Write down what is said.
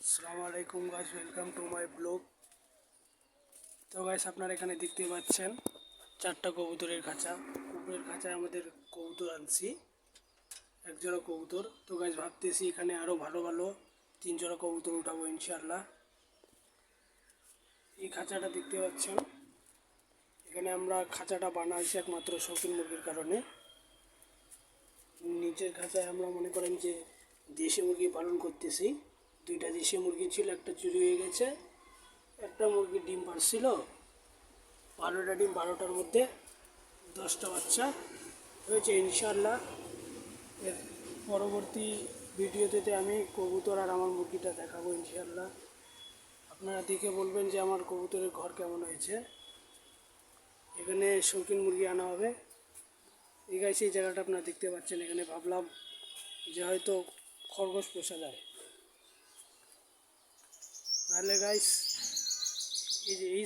আসসালামু আলাইকুম guys, welcome to my blog. তো গাইস, আপনারা এখানে দেখতে পাচ্ছেন চারটা কবুতরের খাঁচা। কুকুরের খাঁচায় আমাদের কবুতর আনছি, এক জোড়া কবুতর। তো গাইস, ভাবতেছি এখানে আরও ভালো ভালো 3 জোড়া কবুতর উঠাবো ইনশাআল্লাহ। এই খাঁচাটা দেখতে পাচ্ছেন, এখানে আমরা খাঁচাটা বানাইছি একমাত্র শৌখিন মুরগির কারণে। নিচের খাঁচায় আমরা মনে করেন যে দেশি মুরগি পালন করতেছি। 2টা দেশি মুরগি ছিল, একটা চুরি হয়ে গেছে। একটা মুরগির ডিম পারছিল, 12টা ডিম, 12টার মধ্যে 10টা বাচ্চা হয়েছে ইনশাআল্লাহ। এর পরবর্তী ভিডিওতে আমি কবুতর আর আমার মুরগিটা দেখাবো ইনশাআল্লাহ। আপনারা দেখে বলবেন যে আমার কবুতরের ঘর কেমন হয়েছে। এখানে শৌখিন মুরগি আনা হবে। এই গাইছে এই জায়গাটা আপনারা দেখতে পাচ্ছেন, এখানে ভাবলাম যে হয়তো খরগোশ পোষা যায়। তাহলে গাইস, এই যে এই